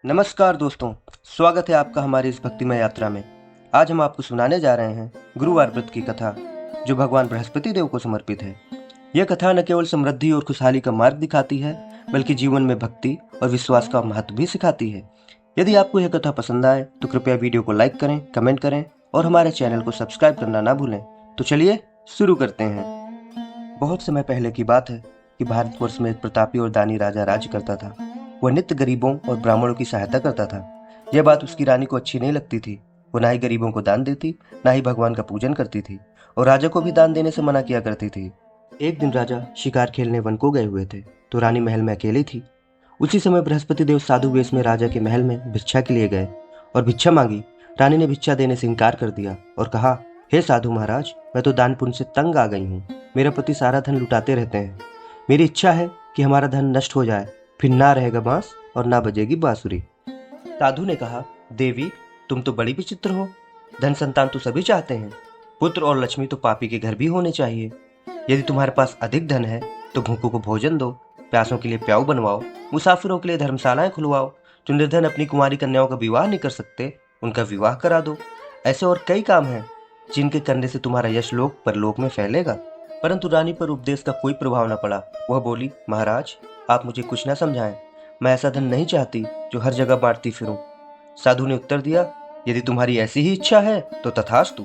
नमस्कार दोस्तों, स्वागत है आपका हमारी इस भक्तिमय यात्रा में। आज हम आपको सुनाने जा रहे हैं गुरुवार व्रत की कथा, जो भगवान बृहस्पति देव को समर्पित है। यह कथा न केवल समृद्धि और खुशहाली का मार्ग दिखाती है, बल्कि जीवन में भक्ति और विश्वास का महत्व भी सिखाती है। यदि आपको यह कथा पसंद आए तो कृपया वीडियो को लाइक करें, कमेंट करें और हमारे चैनल को सब्सक्राइब करना ना भूलें। तो चलिए शुरू करते हैं। बहुत समय पहले की बात है कि भारतवर्ष में एक प्रतापी और दानी राजा राज्य करता था। वह नित्य गरीबों और ब्राह्मणों की सहायता करता था। यह बात उसकी रानी को अच्छी नहीं लगती थी। वो ना ही गरीबों को दान देती, ना ही भगवान का पूजन करती थी, और राजा को भी दान देने से मना किया करती थी। एक दिन राजा शिकार खेलने वन को गए हुए थे, तो रानी महल में अकेली थी। उसी समय बृहस्पति देव साधु वेश में राजा के महल में भिक्षा के लिए गए और भिक्षा मांगी। रानी ने भिक्षा देने से इनकार कर दिया और कहा, हे साधु महाराज, मैं तो दान पुण्य से तंग आ गई हूँ। मेरा पति सारा धन लुटाते रहते हैं। मेरी इच्छा है कि हमारा धन नष्ट हो जाए, फिर ना रहेगा बांस और ना बजेगी बांसुरी। साधु ने कहा, देवी, तुम तो बड़ी विचित्र हो। धन संतान तो सभी चाहते हैं, पुत्र और लक्ष्मी तो पापी के घर भी होने चाहिए। यदि तुम्हारे पास अधिक धन है तो भूखों को भोजन दो, प्यासों के लिए प्याऊ बनवाओ, मुसाफिरों के लिए धर्मशालाएं खुलवाओ। जो निर्धन अपनी कुंवारी कन्याओं का विवाह नहीं कर सकते, उनका विवाह करा दो। ऐसे और कई काम हैं जिनके करने से तुम्हारा यश लोक परलोक में फैलेगा। परंतु रानी पर उपदेश का कोई प्रभाव न पड़ा। वह बोली, महाराज, आप मुझे कुछ न समझाएं। मैं ऐसा धन नहीं चाहती जो हर जगह बांटती फिरूं। साधु ने उत्तर दिया, यदि तुम्हारी ऐसी ही इच्छा है तो तथास्तु।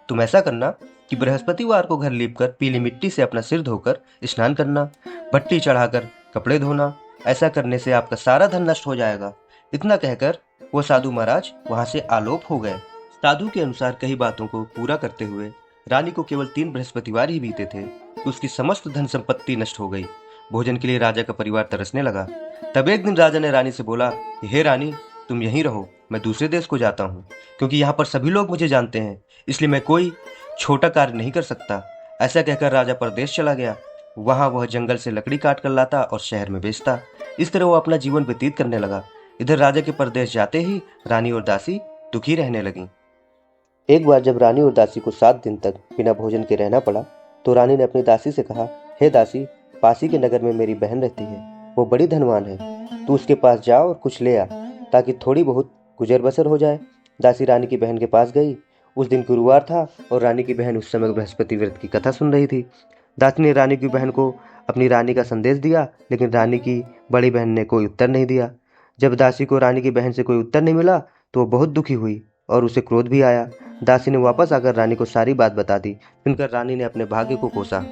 तुम ऐसा करना कि बृहस्पतिवार को घर लीपकर पीली मिट्टी से अपना सिर धोकर स्नान करना, भट्टी चढ़ाकर कपड़े धोना। ऐसा करने से आपका सारा धन नष्ट हो जाएगा। इतना कहकर वो साधु महाराज वहां से आलोप हो गए। साधु के अनुसार कई बातों को पूरा करते हुए रानी को केवल 3 बृहस्पतिवार ही बीते थे कि उसकी समस्त धन संपत्ति नष्ट हो गई। भोजन के लिए राजा का परिवार तरसने लगा। तब एक दिन राजा ने रानी से बोला कि हे रानी, तुम यहीं रहो, मैं दूसरे देश को जाता हूँ, क्योंकि यहाँ पर सभी लोग मुझे जानते हैं, इसलिए मैं कोई छोटा कार्य नहीं कर सकता। ऐसा कहकर राजा परदेश चला गया। वहां वह जंगल से लकड़ी काट कर लाता और शहर में बेचता। इस तरह वो अपना जीवन व्यतीत करने लगा। इधर राजा के परदेश जाते ही रानी और दासी दुखी रहने लगी। एक बार जब रानी और दासी को 7 दिन तक बिना भोजन के रहना पड़ा, तो रानी ने अपनी दासी से कहा, हे दासी, पासी के नगर में मेरी बहन रहती है। वो बड़ी धनवान है। तू उसके पास जा और कुछ ले आ, ताकि थोड़ी बहुत गुजर बसर हो जाए। दासी रानी की बहन के पास गई। उस दिन गुरुवार था और रानी की बहन उस समय बृहस्पति व्रत की कथा सुन रही थी। दासी ने रानी की बहन को अपनी रानी का संदेश दिया, लेकिन रानी की बड़ी बहन ने कोई उत्तर नहीं दिया। जब दासी को रानी की बहन से कोई उत्तर नहीं मिला तो वो बहुत दुखी हुई और उसे क्रोध भी आया। दासी ने वापस आकर रानी को सारी बात बता दी। सुनकर रानी ने अपने भाग्य को कोसा।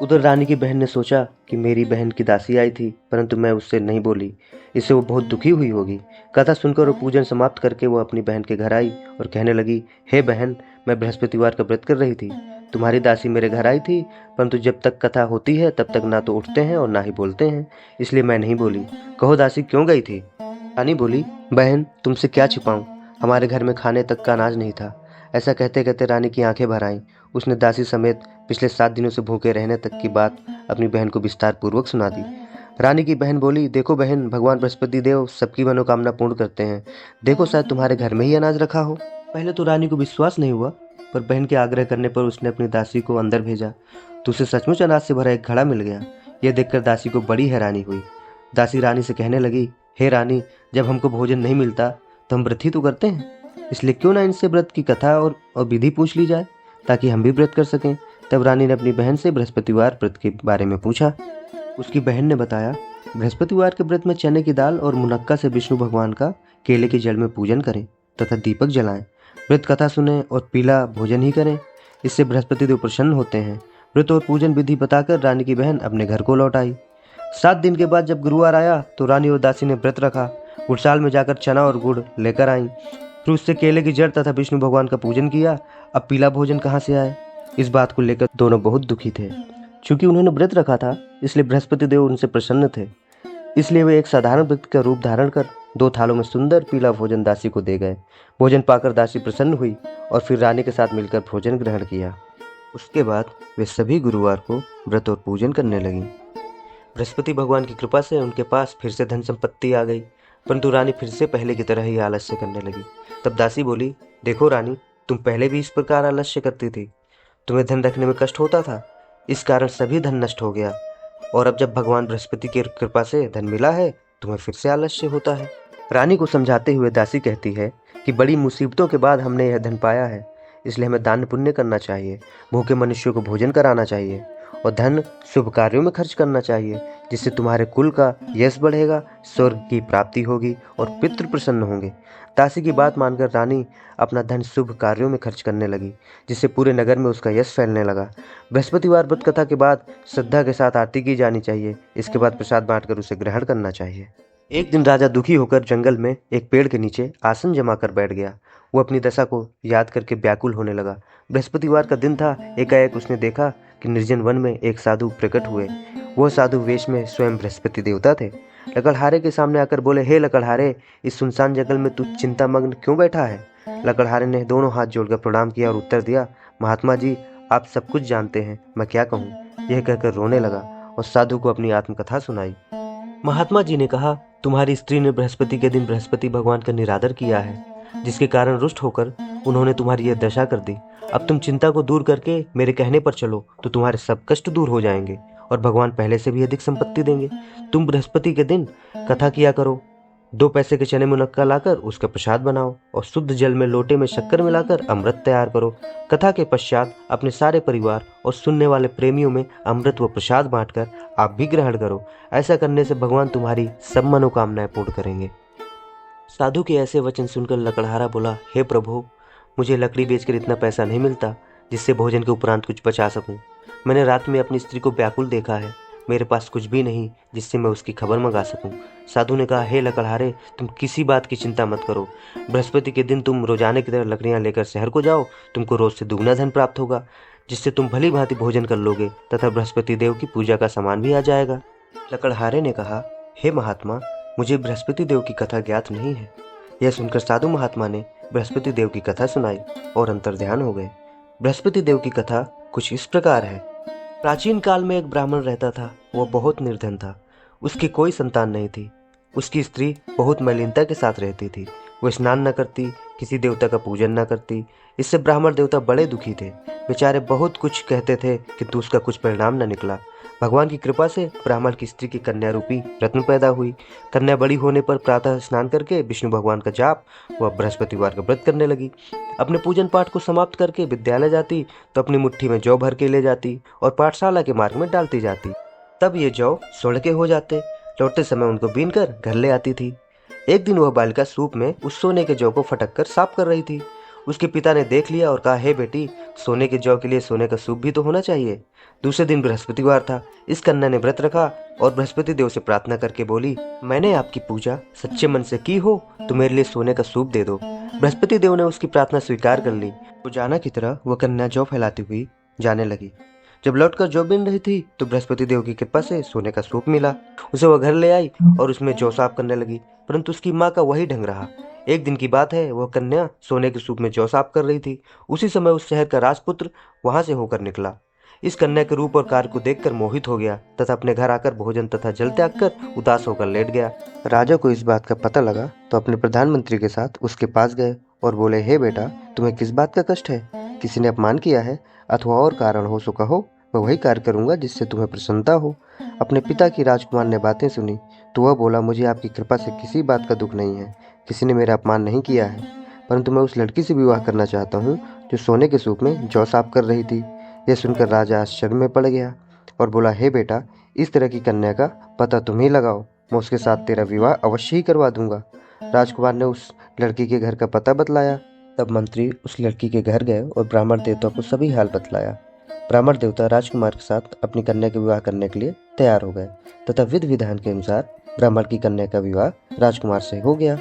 उधर रानी की बहन ने सोचा कि मेरी बहन की दासी आई थी, परंतु मैं उससे नहीं बोली, इससे वो बहुत दुखी हुई होगी। कथा सुनकर और पूजन समाप्त करके वो अपनी बहन के घर आई और कहने लगी, हे बहन, मैं बृहस्पतिवार का व्रत कर रही थी। तुम्हारी दासी मेरे घर आई थी, परंतु जब तक कथा होती है तब तक ना तो उठते हैं और ना ही बोलते हैं, इसलिए मैं नहीं बोली। कहो दासी क्यों गई थी? रानी बोली, बहन, तुमसे क्या छिपाऊं, हमारे घर में खाने तक का अनाज नहीं था। ऐसा कहते कहते रानी की आंखें भर आईं। उसने दासी समेत पिछले 7 दिनों से भूखे रहने तक की बात अपनी बहन को विस्तार पूर्वक सुना दी। रानी की बहन बोली, देखो बहन, भगवान बृहस्पति देव सबकी मनोकामना पूर्ण करते हैं। देखो, शायद तुम्हारे घर में ही अनाज रखा हो। पहले तो रानी को विश्वास नहीं हुआ, पर बहन के आग्रह करने पर उसने अपनी दासी को अंदर भेजा तो उसे सचमुच अनाज से भरा एक घड़ा मिल गया। यह देखकर दासी को बड़ी हैरानी हुई। दासी रानी से कहने लगी, हे रानी, जब हमको भोजन नहीं मिलता तो हम व्रत ही तो करते हैं, इसलिए क्यों ना इनसे व्रत की कथा और विधि पूछ ली जाए, ताकि हम भी व्रत कर सकें। तब रानी ने अपनी बहन से बृहस्पतिवार व्रत के बारे में पूछा। उसकी बहन ने बताया, बृहस्पतिवार के व्रत में चने की दाल और मुनक्का से विष्णु भगवान का केले के जल में पूजन करें तथा दीपक जलाएं। व्रत कथा सुने और पीला भोजन ही करें, इससे बृहस्पति देव प्रसन्न होते हैं। व्रत और पूजन विधि बताकर रानी की बहन अपने घर को लौट आई। 7 दिन के बाद जब गुरुवार आया तो रानी और दासी ने व्रत रखा। गुड़साल में जाकर चना और गुड़ लेकर आई, फिर उससे केले की जड़ तथा विष्णु भगवान का पूजन किया। अब पीला भोजन कहाँ से आए? इस बात को लेकर दोनों बहुत दुखी थे। चूंकि उन्होंने व्रत रखा था, इसलिए बृहस्पति देव उनसे प्रसन्न थे। इसलिए वे एक साधारण व्यक्ति का रूप धारण कर 2 थालों में सुंदर पीला भोजन दासी को दे गए। भोजन पाकर दासी प्रसन्न हुई और फिर रानी के साथ मिलकर भोजन ग्रहण किया। उसके बाद वे सभी गुरुवार को व्रत और पूजन करने लगी। बृहस्पति भगवान की कृपा से उनके पास फिर से धन संपत्ति आ गई, परंतु रानी फिर से पहले की तरह ही आलस्य करने लगी। तब दासी बोली, देखो रानी, तुम पहले भी इस प्रकार आलस्य करती थी। तुम्हें धन रखने में कष्ट होता था, इस कारण सभी धन नष्ट हो गया, और अब जब भगवान बृहस्पति की कृपा से धन मिला है, तुम्हें फिर से आलस्य होता है। रानी को समझाते हुए दासी कहती है कि बड़ी मुसीबतों के बाद हमने यह धन पाया है, इसलिए हमें दान पुण्य करना चाहिए, भूखे मनुष्यों को भोजन कराना चाहिए और धन शुभ कार्यों में खर्च करना चाहिए, जिससे तुम्हारे कुल का यश बढ़ेगा, स्वर्ग की प्राप्ति होगी और पितृ प्रसन्न होंगे। दासी की बात मानकर रानी अपना धन शुभ कार्यों में खर्च करने लगी, जिससे पूरे नगर में उसका यश फैलने लगा। बृहस्पतिवार व्रत कथा के बाद श्रद्धा के साथ आरती की जानी चाहिए। इसके बाद प्रसाद बांटकर उसे ग्रहण करना चाहिए। एक दिन राजा दुखी होकर जंगल में एक पेड़ के नीचे आसन जमा कर बैठ गया। वो अपनी दशा को याद करके व्याकुल होने लगा। बृहस्पतिवार का दिन था। एकाएक उसने देखा कि निर्जन वन में एक साधु प्रकट हुए। वह साधु वेश में स्वयं बृहस्पति देवता थे। लकड़हारे के सामने आकर बोले, हे लकड़हारे, इस सुनसान जंगल में तू चिंतामग्न क्यों बैठा है? लकड़हारे ने दोनों हाथ जोड़कर प्रणाम किया और उत्तर दिया, महात्मा जी, आप सब कुछ जानते हैं, मैं क्या कहूँ। यह कहकर रोने लगा और साधु को अपनी आत्मकथा सुनाई। महात्मा जी ने कहा, तुम्हारी स्त्री ने बृहस्पति के दिन बृहस्पति भगवान का निरादर किया है, जिसके कारण रुष्ट होकर उन्होंने तुम्हारी यह दशा कर दी। अब तुम चिंता को दूर करके मेरे कहने पर चलो तो तुम्हारे सब कष्ट दूर हो जाएंगे और भगवान पहले से भी अधिक संपत्ति देंगे। तुम बृहस्पति के दिन कथा किया करो। 2 पैसे के चने मुनक्का लाकर उसका प्रसाद बनाओ और शुद्ध जल में लोटे में शक्कर मिलाकर अमृत तैयार करो। कथा के पश्चात अपने सारे परिवार और सुनने वाले प्रेमियों में अमृत व प्रसाद बांटकर आप भी ग्रहण करो। ऐसा करने से भगवान तुम्हारी सब मनोकामनाएं पूर्ण करेंगे। साधु के ऐसे वचन सुनकर लकड़हारा बोला, हे प्रभु, मुझे लकड़ी बेचकर इतना पैसा नहीं मिलता जिससे भोजन के उपरांत कुछ बचा सकूं। मैंने रात में अपनी स्त्री को व्याकुल देखा है। मेरे पास कुछ भी नहीं जिससे मैं उसकी खबर मंगा सकूं। साधु ने कहा, हे लकड़हारे, तुम किसी बात की चिंता मत करो। बृहस्पति के दिन तुम रोजाने की तरह लकड़ियां लेकर शहर को जाओ। तुमको रोज से दुगना धन प्राप्त होगा, जिससे तुम भली भांति भोजन कर लोगे तथा बृहस्पति देव की पूजा का सामान भी आ जाएगा। लकड़हारे ने कहा, हे महात्मा, मुझे बृहस्पति देव की कथा ज्ञात नहीं है। यह सुनकर साधु महात्मा ने बृहस्पति देव की कथा सुनाई और अंतर्ध्यान हो गए। बृहस्पति देव की कथा कुछ इस प्रकार है। प्राचीन काल में एक ब्राह्मण रहता था। वह बहुत निर्धन था। उसकी कोई संतान नहीं थी। उसकी स्त्री बहुत मलिनता के साथ रहती थी। वह स्नान न करती, किसी देवता का पूजन न करती। इससे ब्राह्मण देवता बड़े दुखी थे। बेचारे बहुत कुछ कहते थे किंतु उसका कुछ परिणाम न निकला। भगवान की कृपा से ब्राह्मण की स्त्री की कन्या रूपी रत्न पैदा हुई। कन्या बड़ी होने पर प्रातः स्नान करके विष्णु भगवान का जाप व बृहस्पतिवार का व्रत करने लगी। अपने पूजन पाठ को समाप्त करके विद्यालय जाती तो अपनी मुट्ठी में जौ भर के ले जाती और पाठशाला के मार्ग में डालती जाती। तब ये जौ स्वर्ण के हो जाते। लौटते समय उनको बीन कर घर ले आती थी। एक दिन वह बालिका सूप में उस सोने के जौ को फटक कर साफ कर रही थी। उसके पिता ने देख लिया और कहा, हे बेटी, सोने के जौ के लिए सोने का सूप भी तो होना चाहिए। दूसरे दिन बृहस्पतिवार था। इस कन्या ने व्रत रखा और बृहस्पति देव से प्रार्थना करके बोली, मैंने आपकी पूजा सच्चे मन से की हो तो मेरे लिए सोने का सूप दे दो। बृहस्पति देव ने उसकी प्रार्थना स्वीकार कर ली। रोजाना की तरह वह कन्या जौ फैलाती हुई जाने लगी। जब लौटकर जौ बीन रही थी तो बृहस्पति देव की कृपा से सोने का सूप मिला। उसे वह घर ले आई और उसमें जौ साफ करने लगी, परंतु उसकी माँ का वही ढंग रहा। एक दिन की बात है, वह कन्या सोने के सूप में जौ साफ कर रही थी। उसी समय उस शहर का राजपुत्र वहां से होकर निकला। इस कन्या के रूप और कार्य को देखकर मोहित हो गया तथा अपने घर आकर भोजन तथा जल त्याग कर उदास होकर लेट गया। राजा को इस बात का पता लगा तो अपने प्रधानमंत्री के साथ उसके पास गए और बोले, हे बेटा, तुम्हें किस बात का कष्ट है? किसी ने अपमान किया है अथवा और कारण हो सो कहो, मैं वही कार्य करूंगा जिससे तुम्हें प्रसन्नता हो। अपने पिता की राजकुमार ने बातें सुनी तो वह बोला, मुझे आपकी कृपा से किसी बात का दुख नहीं है। किसी ने मेरा अपमान नहीं किया है, परंतु मैं उस लड़की से विवाह करना चाहता हूँ जो सोने के सूप में जौ साफ कर रही थी। यह सुनकर राजा आश्चर्य में पड़ गया और बोला, हे बेटा, इस तरह की कन्या का पता तुम ही लगाओ, मैं उसके साथ तेरा विवाह अवश्य ही करवा दूंगा। राजकुमार ने उस लड़की के घर का पता बतलाया। तब मंत्री उस लड़की के घर गए और ब्राह्मण देवता को सभी हाल बतलाया। ब्राह्मण देवता राजकुमार के साथ अपनी कन्या के विवाह करने के लिए तैयार हो गए तथा विधि विधान के अनुसार ब्राह्मण की कन्या का विवाह राजकुमार से हो गया।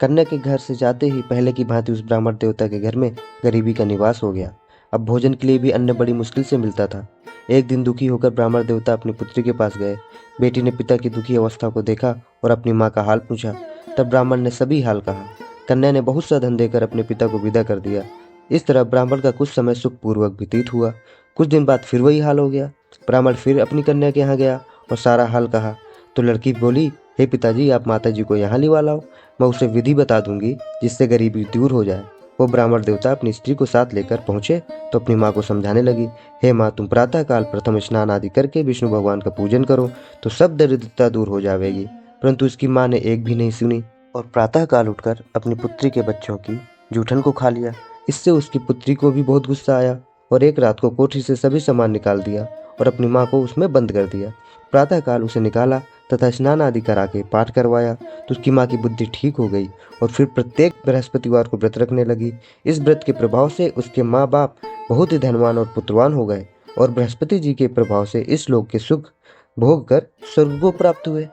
कन्या के घर से जाते ही पहले की भांति उस ब्राह्मण देवता के घर में गरीबी का निवास हो गया। अब भोजन के लिए भी अन्न बड़ी मुश्किल से मिलता था। एक दिन दुखी होकर ब्राह्मण देवता अपनी पुत्री के पास गए। बेटी ने पिता की दुखी अवस्था को देखा और अपनी माँ का हाल पूछा। तब ब्राह्मण ने सभी हाल कहा। कन्या ने बहुत सा धन देकर अपने पिता को विदा कर दिया। इस तरह ब्राह्मण का कुछ समय सुखपूर्वक व्यतीत हुआ। कुछ दिन बाद फिर वही हाल हो गया। ब्राह्मण फिर अपनी कन्या के यहाँ गया और सारा हाल कहा तो लड़की बोली, हे पिताजी, आप माताजी को यहाँ लिवा लाओ, मैं उसे विधि बता दूंगी जिससे गरीबी दूर हो जाए। वो ब्राह्मण देवता अपनी स्त्री को साथ लेकर पहुंचे तो अपनी माँ को समझाने लगी, हे माँ, तुम प्रातः काल प्रथम स्नान आदि करके विष्णु भगवान का पूजन करो तो सब दरिद्रता दूर हो जाएगी। परंतु उसकी माँ ने एक भी नहीं सुनी। और प्रातःकाल उठकर अपनी पुत्री के बच्चों की जूठन को खा लिया। इससे उसकी पुत्री को भी बहुत गुस्सा आया और एक रात को कोठरी से सभी सामान निकाल दिया और अपनी माँ को उसमें बंद कर दिया। प्रातःकाल उसे निकाला तथा स्नान आदि करा के पाठ करवाया तो उसकी माँ की बुद्धि ठीक हो गई और फिर प्रत्येक बृहस्पतिवार को व्रत रखने लगी। इस व्रत के प्रभाव से उसके माँ बाप बहुत ही धनवान और पुत्रवान हो गए और बृहस्पति जी के प्रभाव से इस लोक के सुख भोग कर स्वर्ग को प्राप्त हुए।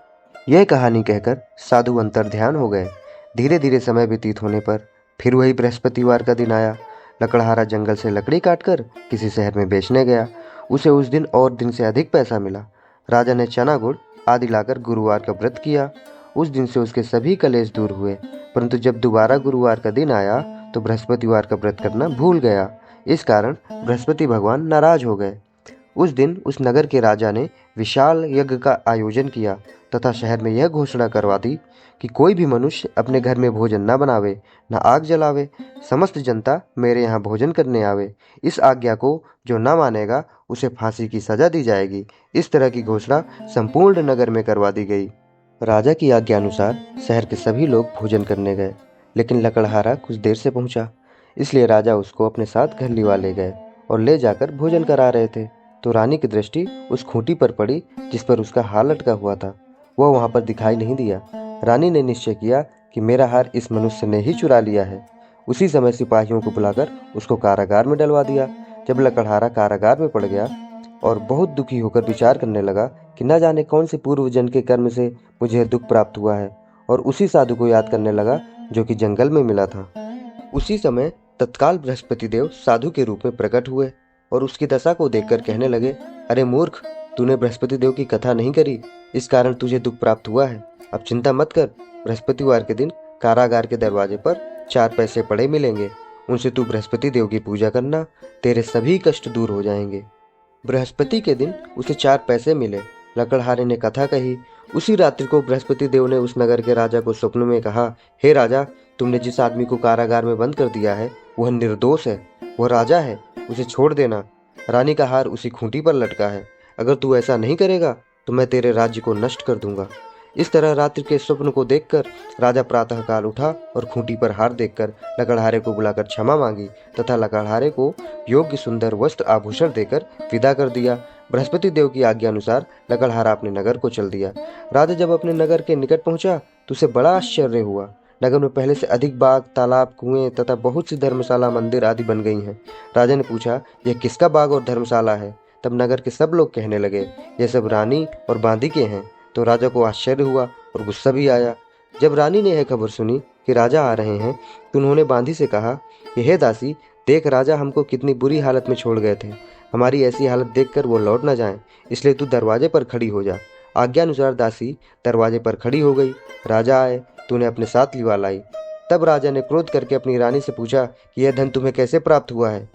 यह कहानी कहकर साधु अंतर ध्यान हो गए। धीरे धीरे समय व्यतीत होने पर फिर वही बृहस्पतिवार का दिन आया। लकड़हारा जंगल से लकड़ी काटकर किसी शहर में बेचने गया। उसे उस दिन और दिन से अधिक पैसा मिला। राजा ने चना गुड़ आदि लाकर गुरुवार का व्रत किया। उस दिन से उसके सभी कलेश दूर हुए, परंतु जब दोबारा गुरुवार का दिन आया तो बृहस्पतिवार का व्रत करना भूल गया। इस कारण बृहस्पति भगवान नाराज हो गए। उस दिन उस नगर के राजा ने विशाल यज्ञ का आयोजन किया तथा शहर में यह घोषणा करवा दी कि कोई भी मनुष्य अपने घर में भोजन न बनावे, न आग जलावे। समस्त जनता मेरे यहाँ भोजन करने आवे। इस आज्ञा को जो न मानेगा उसे फांसी की सजा दी जाएगी। इस तरह की घोषणा संपूर्ण नगर में करवा दी गई। राजा की आज्ञा अनुसार शहर के सभी लोग भोजन करने गए, लेकिन लकड़हारा कुछ देर से पहुंचा, इसलिए राजा उसको अपने साथ घर लिवा ले गए और ले जाकर भोजन करा रहे थे तो रानी की दृष्टि उस खूंटी पर पड़ी जिस पर उसका हार लटका हुआ था। वह वहां पर दिखाई नहीं दिया। रानी ने निश्चय किया कि मेरा हार इस मनुष्य ने ही चुरा लिया है। उसी समय सिपाहियों को बुलाकर उसको कारागार में डलवा दिया। जब लकड़हारा कारागार में पड़ गया और बहुत दुखी होकर विचार करने लगा कि न जाने कौन से पूर्व जन्म के कर्म से मुझे दुख प्राप्त हुआ है, और उसी साधु को याद करने लगा जो कि जंगल में मिला था। उसी समय तत्काल बृहस्पति देव साधु के रूप में प्रकट हुए और उसकी दशा को देखकर कहने लगे, अरे मूर्ख, तूने बृहस्पति देव की कथा नहीं करी, इस कारण तुझे दुख प्राप्त हुआ है। अब चिंता मत कर, बृहस्पतिवार के दिन कारागार के दरवाजे पर 4 पैसे पड़े मिलेंगे, उनसे तू बृहस्पति देव की पूजा करना, तेरे सभी कष्ट दूर हो जाएंगे। बृहस्पति के दिन उसे 4 पैसे मिले। लकड़हारे ने कथा कही। उसी रात्रि को बृहस्पति देव ने उस नगर के राजा को स्वप्न में कहा, हे राजा, तुमने जिस आदमी को कारागार में बंद कर दिया है वह निर्दोष है, वह राजा है, उसे छोड़ देना। रानी का हार उसी खूंटी पर लटका है। अगर तू ऐसा नहीं करेगा तो मैं तेरे राज्य को नष्ट कर दूंगा। इस तरह रात्रि के स्वप्न को देखकर राजा प्रातःकाल उठा और खूंटी पर हार देखकर लकड़हारे को बुलाकर क्षमा मांगी तथा लकड़हारे को योग्य सुंदर वस्त्र आभूषण देकर विदा कर दिया। बृहस्पति देव की आज्ञा अनुसार लकड़हारा अपने नगर को चल दिया। राजा जब अपने नगर के निकट पहुंचा तो उसे बड़ा आश्चर्य हुआ। नगर में पहले से अधिक बाग, तालाब, कुएं तथा बहुत सी धर्मशाला, मंदिर आदि बन गई हैं। राजा ने पूछा, यह किसका बाग और धर्मशाला है? तब नगर के सब लोग कहने लगे, यह सब रानी और बांदी के हैं। तो राजा को आश्चर्य हुआ और गुस्सा भी आया। जब रानी ने यह खबर सुनी कि राजा आ रहे हैं तो उन्होंने बांदी से कहा कि हे दासी, देख राजा हमको कितनी बुरी हालत में छोड़ गए थे। हमारी ऐसी हालत देखकर वो लौट ना जाएं, इसलिए तू दरवाजे पर खड़ी हो जा। आज्ञा अनुसार दासी दरवाजे पर खड़ी हो गई। राजा आए तो उन्हें अपने साथ लिवा लाई। तब राजा ने क्रोध करके अपनी रानी से पूछा कि यह धन तुम्हें कैसे प्राप्त हुआ है?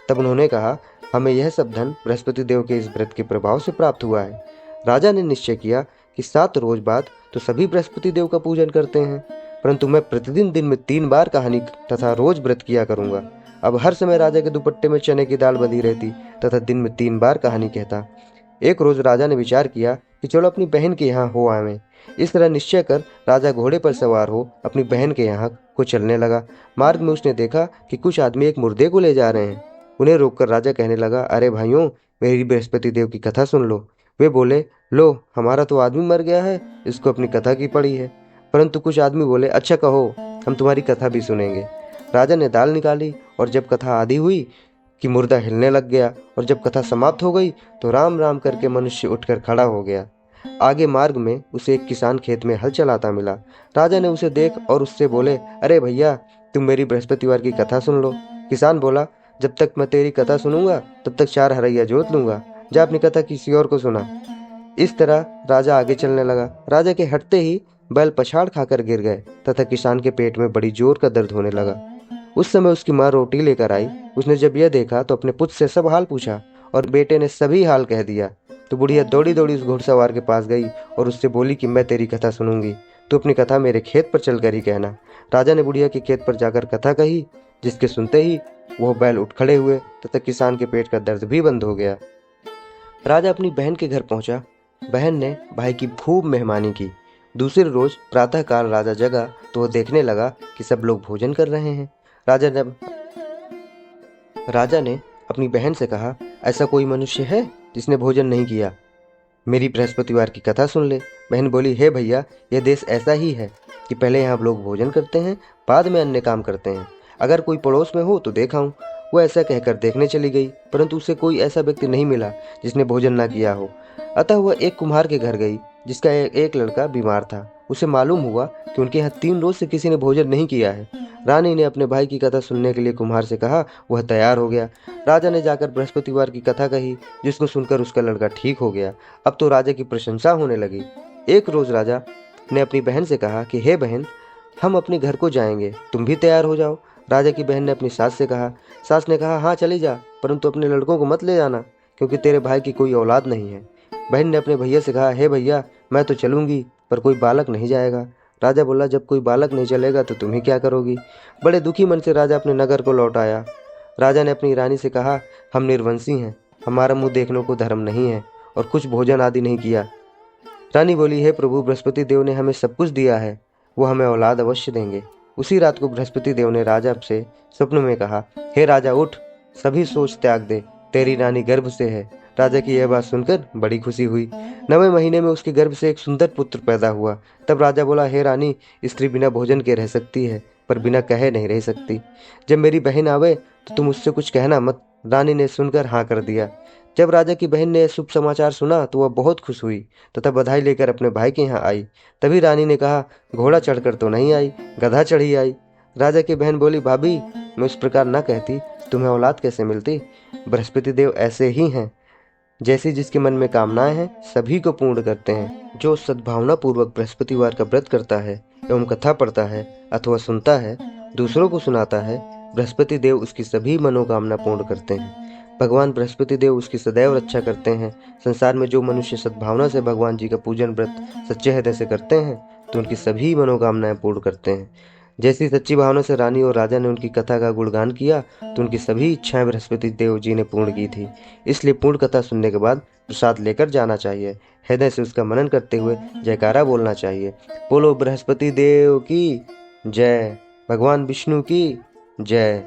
तब उन्होंने कहा, हमें यह सब धन बृहस्पति देव के इस व्रत के प्रभाव से प्राप्त हुआ है। राजा ने निश्चय किया कि 7 रोज बाद तो सभी बृहस्पति देव का पूजन करते हैं, परंतु मैं प्रतिदिन दिन में 3 बार कहानी तथा रोज व्रत किया करूंगा। अब हर समय राजा के दुपट्टे में चने की दाल बंधी रहती तथा दिन में 3 बार कहानी कहता। एक रोज राजा ने विचार किया कि चलो अपनी बहन के यहाँ हो आवे। इस तरह निश्चय कर राजा घोड़े पर सवार हो अपनी बहन के यहाँ को चलने लगा। मार्ग में उसने देखा कि कुछ आदमी एक मुर्दे को ले जा रहे हैं। उन्हें रोककर राजा कहने लगा, अरे भाइयों, मेरी बृहस्पति देव की कथा सुन लो। वे बोले, लो, हमारा तो आदमी मर गया है, इसको अपनी कथा की पड़ी है। परंतु कुछ आदमी बोले, अच्छा कहो, हम तुम्हारी कथा भी सुनेंगे। राजा ने दाल निकाली और जब कथा आधी हुई कि मुर्दा हिलने लग गया, और जब कथा समाप्त हो गई तो राम राम करके मनुष्य उठकर खड़ा हो गया। आगे मार्ग में उसे एक किसान खेत में हल चलाता मिला। राजा ने उसे देख और उससे बोले, अरे भैया, तुम मेरी बृहस्पतिवार की कथा सुन लो। किसान बोला, जब तक मैं तेरी कथा सुनूंगा तब तक 4 हरैया जोत लूंगा, जा अपनी कथा किसी और को सुना। इस तरह राजा आगे चलने लगा। राजा के हटते ही बैल पछाड़ खाकर गिर गए तथा किसान के पेट में बड़ी जोर का दर्द होने लगा। उस समय उसकी माँ रोटी लेकर आई। उसने जब यह देखा तो अपने पुत्र से सब हाल पूछा और बेटे ने सभी हाल कह दिया। तो बुढ़िया दौड़ी दौड़ी उस घुड़सवार के पास गई और उससे बोली कि मैं तेरी कथा सुनूंगी, तो अपनी कथा मेरे खेत पर चलकर ही कहना। राजा ने बुढ़िया के खेत पर जाकर कथा कही, जिसके सुनते ही वह बैल उठ खड़े हुए तथा किसान के पेट का दर्द भी बंद हो गया। राजा अपनी बहन के घर पहुंचा। बहन ने भाई की खूब मेहमानी की। दूसरे रोज प्रातःकाल राजा जगा तो वह देखने लगा कि सब लोग भोजन कर रहे हैं। राजा ने अपनी बहन से कहा, ऐसा कोई मनुष्य है जिसने भोजन नहीं किया? मेरी बृहस्पतिवार की कथा सुन ले। बहन बोली, हे भैया, यह देश ऐसा ही है कि पहले यहाँ लोग भोजन करते हैं, बाद में अन्य काम करते हैं। अगर कोई पड़ोस में हो तो देखाऊं। वो ऐसा कहकर देखने चली गई, परंतु उसे कोई ऐसा व्यक्ति नहीं मिला जिसने भोजन ना किया हो। अतः वह एक कुम्हार के घर गई जिसका एक लड़का बीमार था। उसे मालूम हुआ कि उनके यहाँ 3 रोज से किसी ने भोजन नहीं किया है। रानी ने अपने भाई की कथा सुनने के लिए कुम्हार से कहा। वह तैयार हो गया। राजा ने जाकर बृहस्पतिवार की कथा कही, जिसको सुनकर उसका लड़का ठीक हो गया। अब तो राजा की प्रशंसा होने लगी। एक रोज राजा ने अपनी बहन से कहा कि हे बहन, हम अपने घर को जाएंगे, तुम भी तैयार हो जाओ। राजा की बहन ने अपनी सास से कहा। सास ने कहा, हाँ चली जा, परंतु अपने लड़कों को मत ले जाना, क्योंकि तेरे भाई की कोई औलाद नहीं है। बहन ने अपने भैया से कहा, हे भैया, मैं तो चलूंगी, पर कोई बालक नहीं जाएगा। राजा बोला, जब कोई बालक नहीं चलेगा तो तुम ही क्या करोगी? बड़े दुखी मन से राजा अपने नगर को लौट आया। राजा ने अपनी रानी से कहा, हम निर्वंशी हैं, हमारा मुंह देखने को धर्म नहीं है और कुछ भोजन आदि नहीं किया। रानी बोली, हे प्रभु, बृहस्पति देव ने हमें सब कुछ दिया है, वो हमें औलाद अवश्य देंगे। उसी रात को बृहस्पति देव ने राजा से स्वप्न में कहा, हे राजा, उठ, सभी सोच त्याग दे, तेरी रानी गर्भ से है। राजा की यह बात सुनकर बड़ी खुशी हुई। 9वें महीने में उसके गर्भ से एक सुंदर पुत्र पैदा हुआ। तब राजा बोला, हे रानी, स्त्री बिना भोजन के रह सकती है, पर बिना कहे नहीं रह सकती। जब मेरी बहन आवे तो तुम उससे कुछ कहना मत। रानी ने सुनकर हाँ कर दिया। जब राजा की बहन ने शुभ समाचार सुना तो वह बहुत खुश हुई तथा बधाई लेकर अपने भाई के यहाँ आई। तभी रानी ने कहा, घोड़ा चढ़कर तो नहीं आई, गधा चढ़ी आई। राजा की बहन बोली, भाभी, मैं उस प्रकार न कहती, तुम्हें औलाद कैसे मिलती? बृहस्पति देव ऐसे ही हैं, जैसी जिसके मन में कामनाएं हैं सभी को पूर्ण करते हैं। जो सद्भावना पूर्वक बृहस्पतिवार का व्रत करता है एवं कथा पढ़ता है अथवा सुनता है, दूसरों को सुनाता है, बृहस्पति देव उसकी सभी मनोकामना पूर्ण करते हैं। भगवान बृहस्पति देव उसकी सदैव रक्षा करते हैं। संसार में जो मनुष्य सद्भावना से भगवान जी का पूजन व्रत सच्चे हृदय से करते हैं तो उनकी सभी मनोकामनाएं पूर्ण करते हैं। जैसी सच्ची भावना से रानी और राजा ने उनकी कथा का गुणगान किया तो उनकी सभी इच्छाएं बृहस्पति देव जी ने पूर्ण की थी। इसलिए पूर्ण कथा सुनने के बाद प्रसाद लेकर जाना चाहिए। हृदय से उसका मनन करते हुए जयकारा बोलना चाहिए। बोलो बृहस्पति देव की जय, भगवान विष्णु की जय।